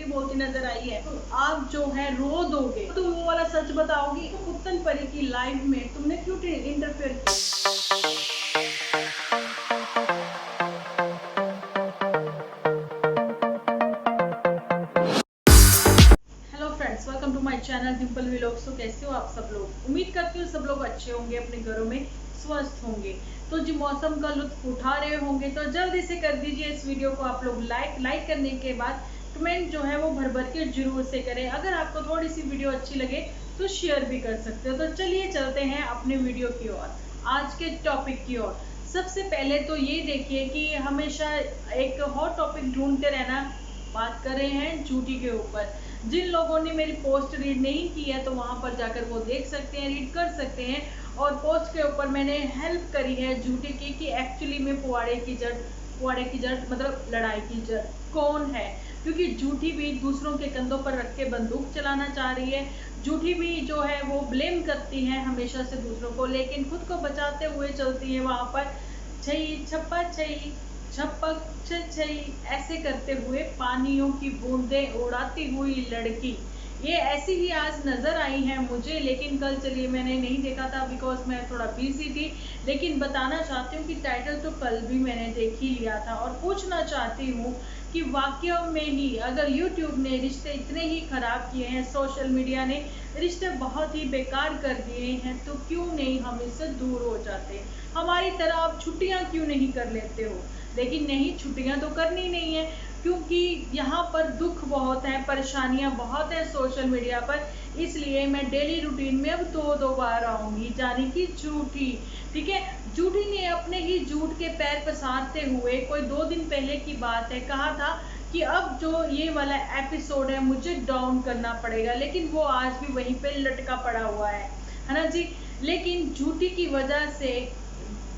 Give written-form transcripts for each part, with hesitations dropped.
झूठी बोलती नजर आई है तो आप जो है रो दोगे, तो वो वाला सच बताओगी। तो पुत्तन परी की लाइफ में तुमने क्यों इंटरफेयर किया? Hello friends, welcome to my channel Dimple vlogs. तो कैसे हो आप सब लोग? उम्मीद करती हूँ सब लोग अच्छे होंगे, अपने घरों में स्वस्थ होंगे। तो जी मौसम का लुत्फ उठा रहे होंगे तो जल्दी से कर दीजिए इस वीडियो को आप लोग लाइक करने के बाद कमेंट जो है वो भर भर के जरूर से करें। अगर आपको थोड़ी सी वीडियो अच्छी लगे तो शेयर भी कर सकते हो। तो चलिए चलते हैं अपने वीडियो की ओर, आज के टॉपिक की ओर। सबसे पहले तो ये देखिए कि हमेशा एक हॉट टॉपिक ढूंढते रहना। बात कर रहे हैं झूठी के ऊपर। जिन लोगों ने मेरी पोस्ट रीड नहीं की है तो वहां पर जाकर वो देख सकते हैं, रीड कर सकते हैं। और पोस्ट के ऊपर मैंने हेल्प करी है झूठी की कि एक्चुअली में पुआड़े की जड़ मतलब लड़ाई की जड़ कौन है। क्योंकि झूठी भी दूसरों के कंधों पर रख के बंदूक चलाना चाह रही है। झूठी भी जो है वो ब्लेम करती है हमेशा से दूसरों को, लेकिन खुद को बचाते हुए चलती है वहां पर। छई छप्पा छई छपक छई ऐसे करते हुए पानियों की बूंदें उड़ाती हुई लड़की, ये ऐसी ही आज नजर आई है मुझे। लेकिन कल चलिए मैंने नहीं देखा था बिकॉज मैं थोड़ा बिजी थी। लेकिन बताना चाहती हूँ कि टाइटल तो कल भी मैंने देख ही लिया था। और पूछना चाहती हूँ कि वाकई में ही अगर यूट्यूब ने रिश्ते इतने ही खराब किए हैं, सोशल मीडिया ने रिश्ते बहुत ही बेकार कर दिए हैं, तो क्यों नहीं हम इससे दूर हो जाते? हमारी तरह आप छुट्टियां क्यों नहीं कर लेते हो? लेकिन नहीं, छुट्टियां तो करनी नहीं है क्योंकि यहाँ पर दुख बहुत है, परेशानियां बहुत है सोशल मीडिया पर। इसलिए मैं डेली रूटीन में अब दो बार आऊंगी, जाने की झूठी। ठीक है, झूठी ने अपने ही झूठ के पैर पसारते हुए, कोई 2 दिन पहले की बात है, कहा था कि अब जो ये वाला एपिसोड है मुझे डाउन करना पड़ेगा। लेकिन वो आज भी वहीं पे लटका पड़ा हुआ है ना जी। लेकिन झूठी की वजह से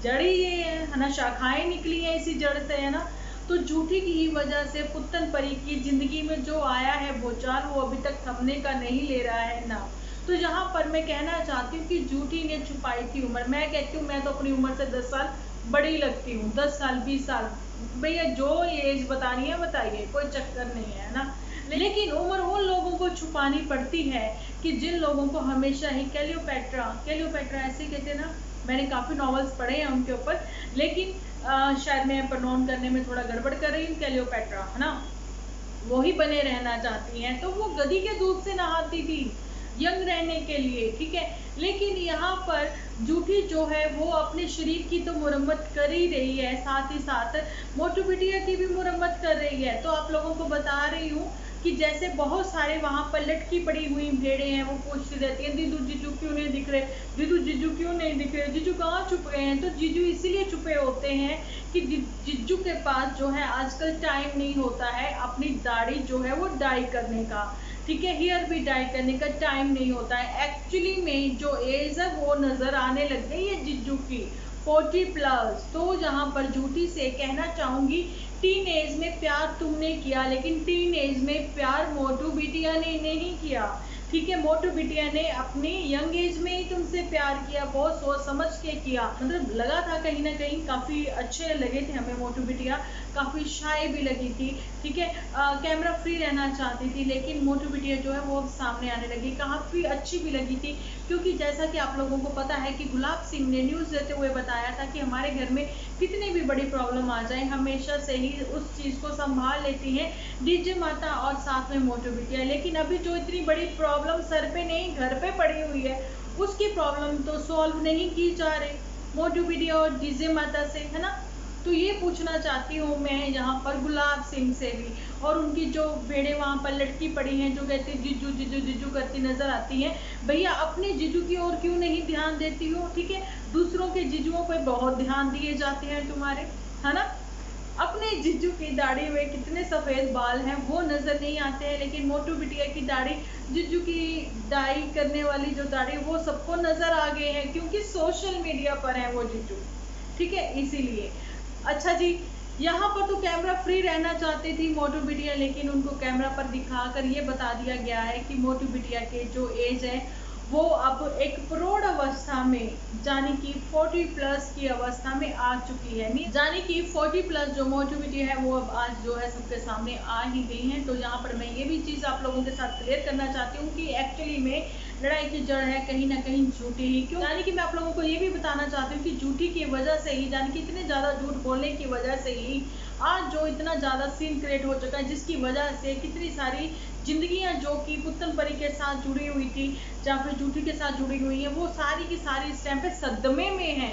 जड़ी ये है ना, शाखाएं निकली है इसी जड़ से, है ना। तो झूठी की ही वजह से पुत्तन परी की जिंदगी में जो आया है भूचाल, वो अभी तक थमने का नहीं ले रहा है ना। तो यहाँ पर मैं कहना चाहती हूँ कि झूठी ने छुपाई थी उम्र। मैं कहती हूँ मैं तो अपनी उम्र से 10 साल बड़ी लगती हूँ, 10 साल 20 साल। भैया जो एज बतानी है बताइए, कोई चक्कर नहीं है ना। लेकिन उम्र उन लोगों को छुपानी पड़ती है कि जिन लोगों को हमेशा ही कैलियोपेट्रा ऐसे कहते हैं ना। मैंने काफ़ी नॉवेल्स पढ़े हैं उनके ऊपर, लेकिन शायद मैं प्रोनाउंस करने में थोड़ा गड़बड़ कर रही हूँ। कैलियोपेट्रा है ना, वो ही बने रहना चाहती हैं। तो वो गधी के दूध से नहाती थी यंग रहने के लिए, ठीक है। लेकिन यहाँ पर झूठी जो है वो अपने शरीर की तो मुरम्मत कर ही रही है, साथ ही साथ मोटू बिटिया की भी मुरम्मत कर रही है। तो आप लोगों को बता रही हूँ कि जैसे बहुत सारे वहां पर लटकी पड़ी हुई भेड़े हैं, वो पूछती रहती हैं दीदू जीजू क्यों नहीं दिख रहे, दीदू जीजू क्यों नहीं दिख रहे, जीजू कहाँ छुप गए हैं। तो जीजू इसीलिए छुपे होते हैं कि जीजू के पास जो है आजकल टाइम नहीं होता है अपनी दाढ़ी जो है वो डाई करने का, ठीक है, हेयर भी डाई करने का टाइम नहीं होता है। एक्चुअली में जो एज है वो नजर आने लग गई है जीजू की 40+। तो जहाँ पर झूठी से कहना चाहूंगी, टीन एज में प्यार तुमने किया, लेकिन टीन एज में प्यार मोटू बिटिया ने नहीं किया, ठीक है। मोटू बिटिया ने अपनी यंग एज में ही तुमसे प्यार किया, बहुत सोच समझ के किया। मतलब लगा था कहीं ना कहीं काफी अच्छे लगे थे हमें मोटू बिटिया, काफी शाय भी लगी थी, ठीक है। कैमरा फ्री रहना चाहती थी, लेकिन मोटू बिटिया जो है वो सामने आने लगी, काफी अच्छी भी लगी थी। क्योंकि जैसा कि आप लोगों को पता है कि गुलाब सिंह ने न्यूज देते हुए बताया था कि हमारे घर में कितनी भी बड़ी प्रॉब्लम आ जाए हमेशा से ही उस चीज को संभाल लेती हैं डीजे माता और साथ में मोटू बिटिया। लेकिन अभी जो इतनी बड़ी प्रॉब्लम सर पे नहीं घर पे पड़ी हुई है, उसकी प्रॉब्लम तो सॉल्व नहीं की जा रही मोटू बिटिया और डीजे माता से, है ना। तो ये पूछना चाहती हूँ मैं यहाँ पर गुलाब सिंह से भी, और उनकी जो भेड़े वहां पर लटकी पड़ी हैं जो कहती जीजू जीजू जीजू करती नजर आती हैं, भैया अपने जीजू की ओर क्यों नहीं ध्यान देती हो, ठीक है। दूसरों के जीजुओं पर बहुत ध्यान दिए जाते हैं तुम्हारे, है ना। अपने जीजू की दाढ़ी में कितने सफेद बाल हैं वो नजर नहीं आते हैं, लेकिन मोटू बिटिया की दाढ़ी, जीजू की डाई करने वाली जो दाढ़ी, वो सबको नजर आ गए हैं क्योंकि सोशल मीडिया पर है वो जीजू, ठीक है, इसीलिए। अच्छा जी, यहाँ पर तो कैमरा फ्री रहना चाहती थी मोटू बिटिया, लेकिन उनको कैमरा पर दिखाकर ये बता दिया गया है कि मोटू बिटिया के जो एज है वो अब एक प्रौढ़ अवस्था में यानी कि 40 प्लस की अवस्था में आ चुकी है। यानी कि 40 प्लस जो मोटिविटी है वो अब आज जो है सबके सामने आ ही गई है। तो यहाँ पर मैं ये भी चीज़ आप लोगों के साथ क्लियर करना चाहती हूँ कि एक्चुअली में लड़ाई की जड़ है कहीं ना कहीं झूठी ही। क्यों? यानी कि मैं आप लोगों को ये भी बताना चाहती हूँ कि झूठी की वजह से ही, यानी कि इतने ज़्यादा झूठ बोलने की वजह से ही आज जो इतना ज़्यादा सीन क्रिएट हो चुका है, जिसकी वजह से कितनी सारी जिंदगियां जो कि पुत्तन परी के साथ जुड़ी हुई थी या फिर झूठी के साथ जुड़ी हुई है, वो सारी की सारी इस टाइम पे सदमे में है।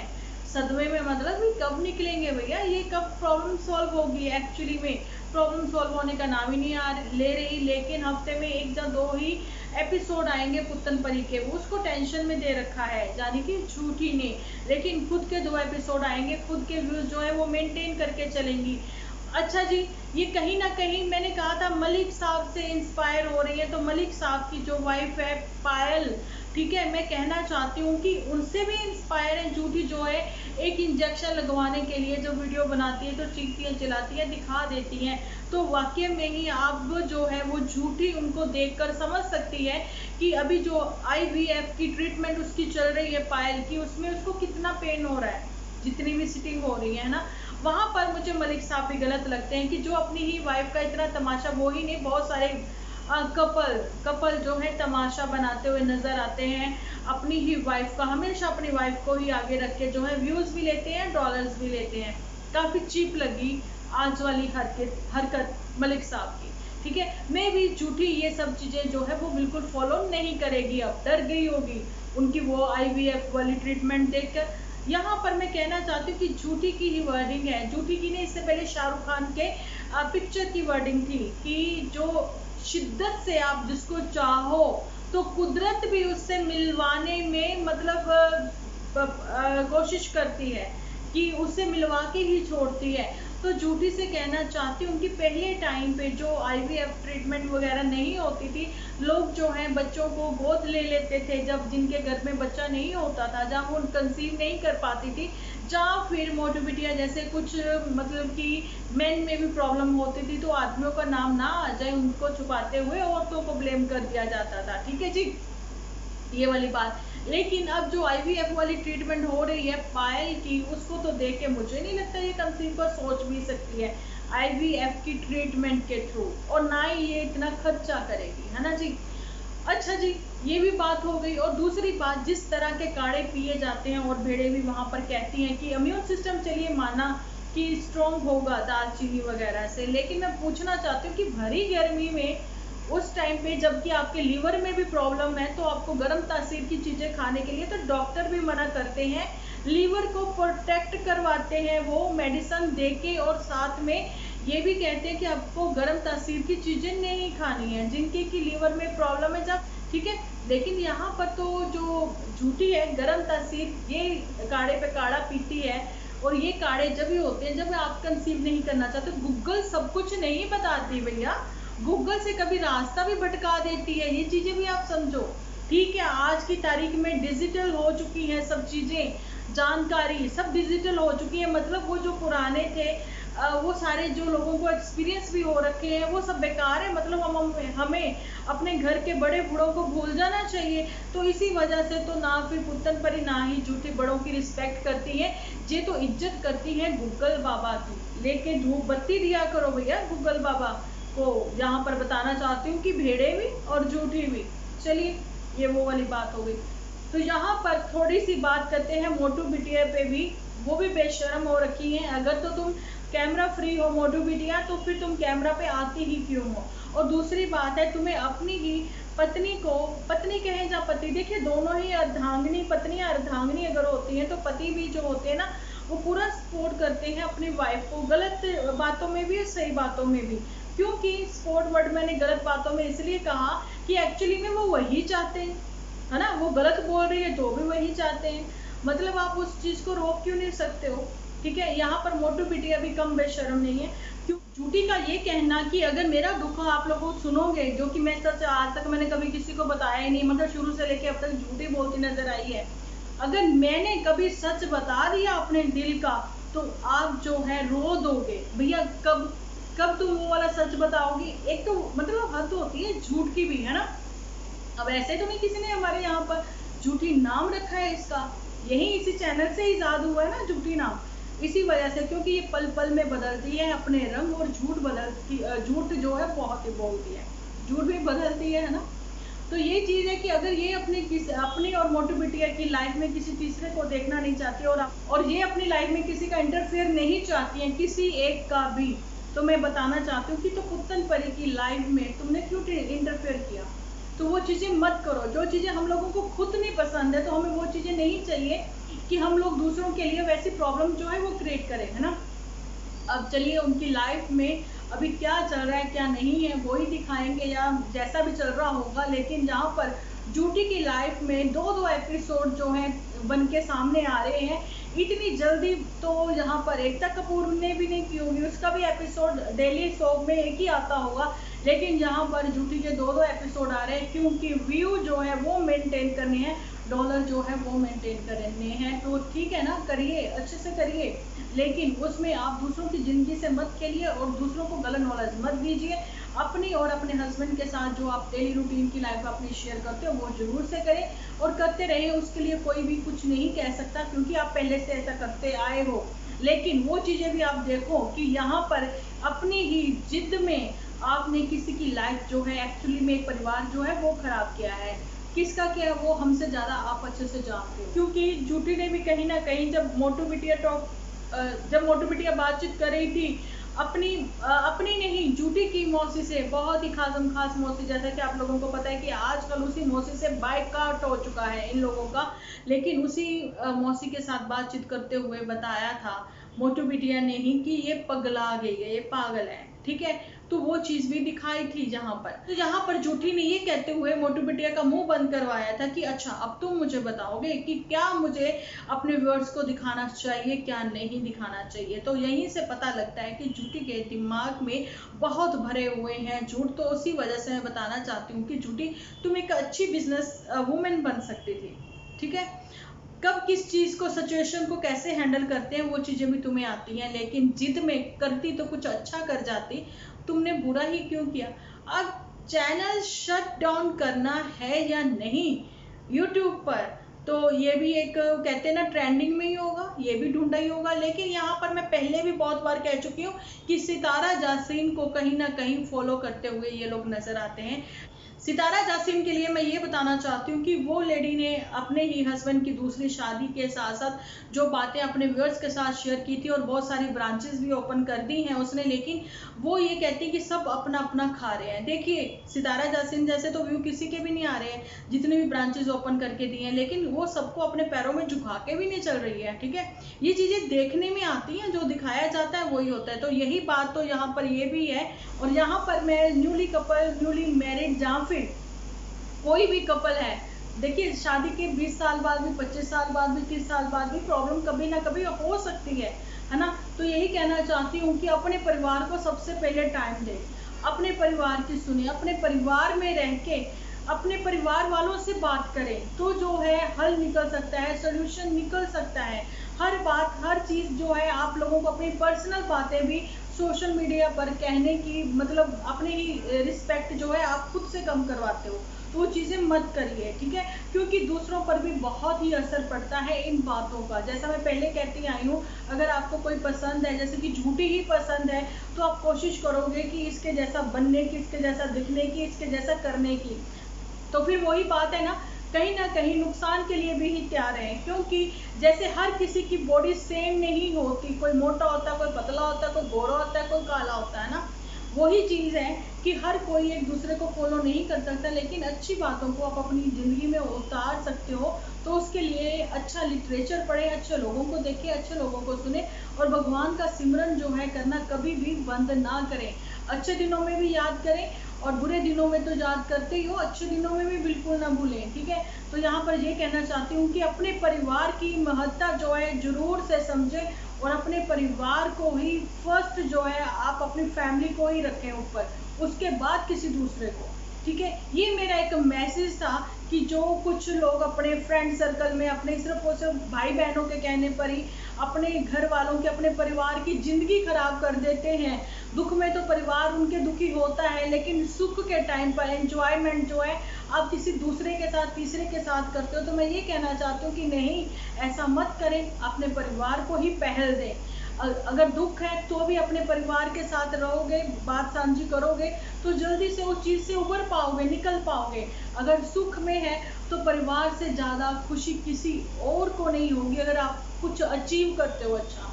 सदमे में मतलब भी कब निकलेंगे भैया, ये कब प्रॉब्लम सॉल्व होगी। एक्चुअली में प्रॉब्लम सॉल्व होने का नाम ही नहीं ले रही। लेकिन हफ्ते में 1 या 2 ही एपिसोड आएंगे पुत्तन परी के, उसको टेंशन में दे रखा है यानी कि झूठी ने। लेकिन खुद के 2 एपिसोड आएंगे, खुद के व्यूज जो है वो मेंटेन करके चलेंगी। अच्छा जी, ये कहीं ना कहीं मैंने कहा था मलिक साहब से इंस्पायर हो रही है, तो मलिक साहब की जो वाइफ है पायल, ठीक है, मैं कहना चाहती हूँ कि उनसे भी इंस्पायर है झूठी जो है। एक इंजेक्शन लगवाने के लिए जो वीडियो बनाती है तो चीखती है, चिल्लाती है, दिखा देती है। तो वाकई में ही आप जो है वो झूठी उनको देखकर समझ सकती है कि अभी जो IVF की ट्रीटमेंट उसकी चल रही है पायल की, उसमें उसको कितना पेन हो रहा है, जितनी भी सिटिंग हो रही है ना। वहां पर मुझे मलिक साहब भी गलत लगते हैं कि जो अपनी ही वाइफ का इतना तमाशा, वो ही नहीं बहुत सारे कपल जो है तमाशा बनाते हुए नजर आते हैं। अपनी ही वाइफ का, हमेशा अपनी वाइफ को ही आगे रख के जो है व्यूज भी लेते हैं, डॉलर्स भी लेते हैं। काफी चीप लगी आज वाली हरकत मलिक साहब की। ठीक है, मैं भी झूठी ये सब चीजें जो है वो बिल्कुल फॉलो नहीं करेगी, अब डर गई होगी उनकी वो IVF वाली ट्रीटमेंट देखकर। यहाँ पर मैं कहना चाहती हूँ कि झूठी की ही वर्डिंग है। झूठी की ने इससे पहले शाहरुख खान के पिक्चर की वर्डिंग थी कि जो शिद्दत से आप जिसको चाहो तो कुदरत भी उससे मिलवाने में मतलब कोशिश करती है कि उससे मिलवा के ही छोड़ती है। तो झूठी से कहना चाहती हूँ कि पहले टाइम पे जो IVF ट्रीटमेंट वगैरह नहीं होती थी, लोग जो हैं बच्चों को गोद ले लेते थे जब जिनके घर में बच्चा नहीं होता था, जहाँ वो कंसीव नहीं कर पाती थी, जहाँ फिर मोटिविटिया जैसे कुछ मतलब कि मेन में भी प्रॉब्लम होती थी, तो आदमियों का नाम ना आ जाए उनको छुपाते हुए औरतों को ब्लेम कर दिया जाता था। ठीक है जी, ये वाली बात। लेकिन अब जो IVF वाली ट्रीटमेंट हो रही है पायल की, उसको तो देख के मुझे नहीं लगता ये कंसीव का सोच भी सकती है IVF की ट्रीटमेंट के थ्रू, और ना ही ये इतना खर्चा करेगी, है ना जी। अच्छा जी, ये भी बात हो गई। और दूसरी बात, जिस तरह के काढ़े पिए जाते हैं और भेड़े भी वहां पर कहती हैं कि इम्यून सिस्टम, चलिए माना कि स्ट्रॉन्ग होगा दालचीनी वगैरह से, लेकिन मैं पूछना चाहती हूँ कि भरी गर्मी में उस टाइम पे जबकि आपके लीवर में भी प्रॉब्लम है, तो आपको गर्म तासीर की चीजें खाने के लिए तो डॉक्टर भी मना करते हैं, लीवर को प्रोटेक्ट करवाते हैं वो मेडिसिन देके, और साथ में ये भी कहते हैं कि आपको गर्म तासीर की चीजें नहीं खानी है जिनके की लीवर में प्रॉब्लम है जब। ठीक है, लेकिन यहाँ पर तो जो झूठी है गर्म तासीर ये काढ़े पे काढ़ा पीती है, और ये काढ़े जब भी होते हैं जब आप कंसीव नहीं करना चाहते। गूगल सब कुछ नहीं बताती भैया, गूगल से कभी रास्ता भी भटका देती है, ये चीजें भी आप समझो। ठीक है, आज की तारीख में डिजिटल हो चुकी है सब चीजें, जानकारी सब डिजिटल हो चुकी है। मतलब वो जो पुराने थे वो सारे जो लोगों को एक्सपीरियंस भी हो रखे हैं वो सब बेकार है। मतलब हमें अपने घर के बड़े बूढ़ों को भूल जाना चाहिए। तो इसी वजह से तो ना फिर पुत्तन परी ना ही झूठी बड़ों की रिस्पेक्ट करती है, ये तो इज्जत करती है गूगल बाबा की। लेके धूप बत्ती दिया करो भैया गूगल बाबा को। यहाँ पर बताना चाहती हूँ कि भेड़े भी और झूठी भी। चलिए, ये वो वाली बात हो गई। तो यहाँ पर थोड़ी सी बात करते हैं मोटू बिटिया पे भी, वो भी बेशर्म हो रखी हैं। अगर तो तुम कैमरा फ्री हो मोटू बिटिया, तो फिर तुम कैमरा पे आती ही क्यों हो। और दूसरी बात है, तुम्हें अपनी ही पत्नी को, पत्नी कहें या पति, देखिए दोनों ही अर्धांगिनी, पत्नियां अर्धांगिनी अगर होती हैं तो पति भी जो होते हैं ना वो पूरा सपोर्ट करते हैं अपनी वाइफ को, गलत बातों में भी सही बातों में भी। क्योंकि सपोर्ट वर्ड मैंने गलत बातों में इसलिए कहा कि एक्चुअली में वो वही चाहते हैं, है ना। वो गलत बोल रही है तो भी वही चाहते हैं, मतलब आप उस चीज को रोक क्यों नहीं सकते हो। ठीक है, यहाँ पर मोटू बिटिया भी कम बेशर्म नहीं है। क्यों झूठी का ये कहना कि अगर मेरा दुख आप लोग सुनोगे, जो कि मैं सच आज तक मैंने कभी किसी को बताया ही नहीं, मतलब शुरू से लेके अब तक झूठी बोलती नजर आई है। अगर मैंने कभी सच बता दिया अपने दिल का तो आप जो है रो दोगे भैया। कब तुम वो वाला सच बताओगी। एक तो मतलब हद होती है झूठ की भी, है ना। अब ऐसे तो नहीं किसी ने हमारे यहाँ पर झूठी नाम रखा है इसका, यही इसी चैनल से ईजाद हुआ है ना झूठी नाम, इसी वजह से, क्योंकि ये पल पल में बदलती है अपने रंग, और झूठ जो है बहुत ही बोलती है, झूठ भी बदलती है ना। तो ये चीज़ है कि अगर ये अपनी और मोटू बिटिया की लाइफ में किसी तीसरे को देखना नहीं चाहती, और ये अपनी लाइफ में किसी का इंटरफेयर नहीं चाहती हैं, किसी एक का भी, तो मैं बताना चाहती हूँ कि तो पुत्तन परी की लाइफ में तुमने क्यों इंटरफेयर किया। तो वो चीज़ें मत करो, जो चीज़ें हम लोगों को खुद नहीं पसंद है, तो हमें वो चीज़ें नहीं चाहिए कि हम लोग दूसरों के लिए वैसी प्रॉब्लम जो है वो क्रिएट करें, है ना। अब चलिए उनकी लाइफ में अभी क्या चल रहा है क्या नहीं है वो ही दिखाएंगे, या जैसा भी चल रहा होगा। लेकिन जहाँ पर जूटी की लाइफ में दो एपिसोड जो हैं बन के सामने आ रहे हैं, इतनी जल्दी तो यहाँ पर एकता कपूर ने भी नहीं की होगी, उसका भी एपिसोड डेली सोप में एक ही आता होगा। लेकिन यहाँ पर जूटी के दो एपिसोड आ रहे हैं, क्योंकि व्यू जो है वो मेंटेन करने हैं, डॉलर जो है वो मेंटेन करने हैं। तो ठीक है ना, करिए, अच्छे से करिए, लेकिन उसमें आप दूसरों की ज़िंदगी से मत खेलिए और दूसरों को गलत नॉलेज मत दीजिए। अपनी और अपने हस्बैंड के साथ जो आप डेली रूटीन की लाइफ अपनी शेयर करते हो वो ज़रूर से करें और करते रहिए, उसके लिए कोई भी कुछ नहीं कह सकता, क्योंकि आप पहले से ऐसा करते आए हो। लेकिन वो चीज़ें भी आप देखो कि यहाँ पर अपनी ही जिद में आपने किसी की लाइफ जो है, एक्चुअली में एक परिवार जो है वो ख़राब किया है। किसका क्या वो हमसे ज़्यादा आप अच्छे से जानते हो, क्योंकि जूटी ने भी कहीं ना कहीं जब मोटू बिटिया बातचीत कर रही थी अपनी नहीं, जूटी की मौसी से, बहुत ही खास मौसी, जैसा कि आप लोगों को पता है कि आजकल उसी मौसी से बाइकआउट हो चुका है इन लोगों का। लेकिन उसी मौसी के साथ बातचीत करते हुए बताया था मोटू बिटिया ने ही कि ये पगला गई है, ये पागल है, ठीक है। तो वो चीज़ भी दिखाई थी जहाँ पर, तो यहाँ पर जूठी ने ये कहते हुए मोटू बिटिया का मुंह बंद करवाया था कि अच्छा अब तुम मुझे बताओगे कि क्या मुझे अपने व्यूअर्स को दिखाना चाहिए, क्या नहीं दिखाना चाहिए। तो यहीं से पता लगता है कि जूठी के दिमाग में बहुत भरे हुए हैं झूठ। तो उसी वजह से मैं बताना चाहती हूँ कि जूठी तुम एक अच्छी बिजनेस वुमेन बन सकती थी, ठीक है। कब किस चीज़ को, सिचुएशन को कैसे हैंडल करते हैं वो चीज़ें भी तुम्हें आती हैं, लेकिन जिद में करती तो कुछ अच्छा कर जाती, तुमने बुरा ही क्यों किया। अब चैनल शट डाउन करना है या नहीं यूट्यूब पर, तो ये भी एक कहते हैं ना ट्रेंडिंग में ही होगा, ये भी ढूंढा ही होगा। लेकिन यहाँ पर मैं पहले भी बहुत बार कह चुकी हूँ कि सितारा जासीन को कहीं ना कहीं फॉलो करते हुए ये लोग नजर आते हैं। सितारा जासिम के लिए मैं ये बताना चाहती हूँ कि वो लेडी ने अपने ही हस्बैंड की दूसरी शादी के साथ साथ जो बातें अपने व्यूअर्स के साथ शेयर की थी, और बहुत सारी ब्रांचेस भी ओपन कर दी हैं उसने, लेकिन वो ये कहती है कि सब अपना अपना खा रहे हैं। देखिए सितारा जासिम जैसे तो व्यू किसी के भी नहीं आ रहे हैं, जितने भी ब्रांचेस ओपन करके दिए हैं, लेकिन वो सबको अपने पैरों में झुका के भी नहीं चल रही है, ठीक है। ये चीज़ें देखने में आती हैं, जो दिखाया जाता है वही होता है। तो यही बात तो यहाँ पर ये भी है। और यहाँ पर मैं न्यूली मैरिड जहाँ फिर कोई भी कपल है, देखिए शादी के 20 साल बाद भी, 25 साल बाद भी, 30 साल बाद भी प्रॉब्लम कभी ना कभी हो सकती है ना। तो यही कहना चाहती हूँ कि अपने परिवार को सबसे पहले टाइम दें, अपने परिवार की सुने, अपने परिवार में रह के अपने परिवार वालों से बात करें, तो जो है हल निकल सकता है, सोल्यूशन निकल सकता है। हर बात, हर चीज़ जो है आप लोगों को अपनी पर्सनल बातें भी सोशल मीडिया पर कहने की, मतलब अपने ही रिस्पेक्ट जो है आप खुद से कम करवाते हो, तो वो चीज़ें मत करिए, ठीक है। क्योंकि दूसरों पर भी बहुत ही असर पड़ता है इन बातों का। जैसा मैं पहले कहती आई हूँ, अगर आपको कोई पसंद है, जैसे कि झूठी ही पसंद है, तो आप कोशिश करोगे कि इसके जैसा बनने की, इसके जैसा दिखने की, इसके जैसा करने की। तो फिर वही बात है ना कहीं नुकसान के लिए भी ही तैयार हैं, क्योंकि जैसे हर किसी की बॉडी सेम नहीं होती, कोई मोटा होता है, कोई पतला होता है, कोई गोरा होता है, कोई काला होता है ना। वही चीज़ है कि हर कोई एक दूसरे को फॉलो नहीं कर सकता, लेकिन अच्छी बातों को आप अपनी ज़िंदगी में उतार सकते हो। तो उसके लिए अच्छा लिटरेचर पढ़े, अच्छे लोगों को देखें, अच्छे लोगों को सुने, और भगवान का सिमरन जो है करना कभी भी बंद ना करें। अच्छे दिनों में भी याद करें, और बुरे दिनों में तो याद करते ही हो, अच्छे दिनों में भी बिल्कुल ना भूलें, ठीक है। तो यहाँ पर ये कहना चाहती हूँ कि अपने परिवार की महत्ता जो है जरूर से समझें, और अपने परिवार को ही फर्स्ट जो है आप अपनी फैमिली को ही रखें ऊपर, उसके बाद किसी दूसरे को, ठीक है, ये मेरा एक मैसेज था कि जो कुछ लोग अपने फ्रेंड सर्कल में अपने सिर्फ और सिर्फ भाई बहनों के कहने पर ही अपने घर वालों की, अपने परिवार की जिंदगी खराब कर देते हैं। दुख में तो परिवार उनके दुखी होता है, लेकिन सुख के टाइम पर एंजॉयमेंट जो है आप किसी दूसरे के साथ, तीसरे के साथ करते हो। तो मैं ये कहना चाहती हूँ कि नहीं, ऐसा मत करें, अपने परिवार को ही पहल दें। अगर दुख है तो भी अपने परिवार के साथ रहोगे, बात साझी करोगे तो जल्दी से उस चीज़ से उबर पाओगे, निकल पाओगे। अगर सुख में है तो परिवार से ज़्यादा खुशी किसी और को नहीं होगी। अगर आप कुछ अचीव करते हो अच्छा,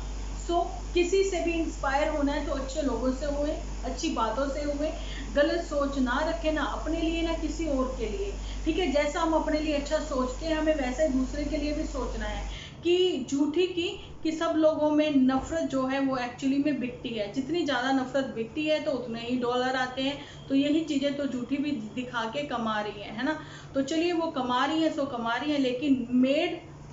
सो किसी से भी इंस्पायर होना है तो अच्छे लोगों से हुए, अच्छी बातों से हुए। गलत सोच ना रखें, ना अपने लिए ना किसी और के लिए। ठीक है, जैसा हम अपने लिए अच्छा सोचते हैं हमें वैसे दूसरे के लिए भी सोचना है। कि झूठी की कि सब लोगों में नफरत जो है वो एक्चुअली में बिकती है। जितनी ज़्यादा नफरत बिकती है तो उतने ही डॉलर आते हैं। तो यही चीज़ें तो झूठी भी दिखा के कमा रही है ना। तो चलिए, वो कमा रही है सो कमा रही है, लेकिन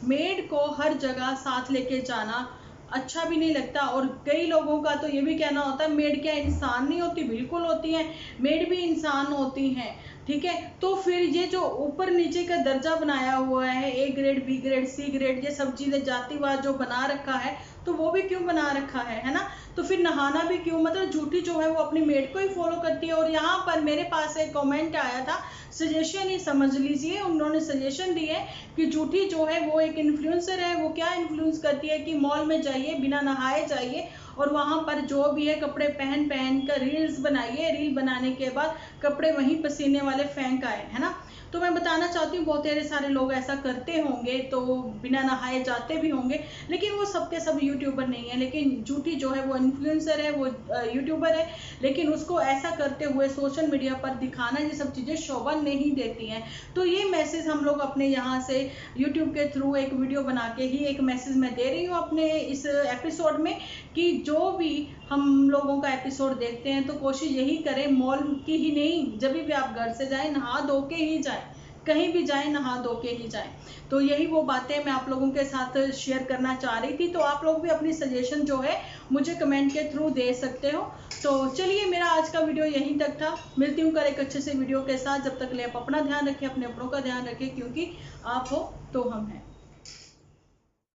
मेड को हर जगह साथ लेके जाना अच्छा भी नहीं लगता। और कई लोगों का तो ये भी कहना होता है मेड क्या इंसान नहीं होती? बिल्कुल होती हैं, मेड भी इंसान होती हैं। ठीक है, तो फिर ये जो ऊपर नीचे का दर्जा बनाया हुआ है, A grade, B grade, C grade, ये सब चीज़ें जातिवाद जो बना रखा है, तो वो भी क्यों बना रखा है ना? तो फिर नहाना भी क्यों? मतलब झूठी जो है वो अपनी मेड को ही फॉलो करती है। और यहाँ पर मेरे पास एक कमेंट आया था, सजेशन ही समझ लीजिए, उन्होंने सजेशन दी है कि झूठी जो है वो एक इन्फ्लुएंसर है। वो क्या इन्फ्लुएंस करती है कि मॉल में जाइए, बिना नहाए जाइए और वहाँ पर जो भी है कपड़े पहन कर रील्स बनाइए। रील बनाने के बाद कपड़े वहीं पसीने वाले फेंक आए, है ना। तो मैं बताना चाहती हूँ बहुत सारे लोग ऐसा करते होंगे, तो बिना नहाए जाते भी होंगे, लेकिन वो सब के सब यूट्यूबर नहीं है। लेकिन झूठी जो है वो इन्फ्लुएंसर है, वो यूट्यूबर है, लेकिन उसको ऐसा करते हुए सोशल मीडिया पर दिखाना, ये सब चीज़ें शोभा नहीं देती हैं। तो ये मैसेज हम लोग अपने यहाँ से यूट्यूब के थ्रू एक वीडियो बना के ही एक मैसेज मैं दे रही हूँ अपने इस एपिसोड में, कि जो भी हम लोगों का एपिसोड देखते हैं तो कोशिश यही करें, मॉल की ही नहीं, जब भी आप घर से जाएं नहा धो के ही जाएं, कहीं भी जाएं नहा धो के ही जाएं। तो यही वो बातें मैं आप लोगों के साथ शेयर करना चाह रही थी। तो आप लोग भी अपनी सजेशन जो है मुझे कमेंट के थ्रू दे सकते हो। तो चलिए, मेरा आज का वीडियो यहीं तक था। मिलती हूँ कल एक अच्छे से वीडियो के साथ। जब तक ले आप अपना ध्यान रखें, अपने अपनों का ध्यान रखें, क्योंकि आप हो तो हम हैं।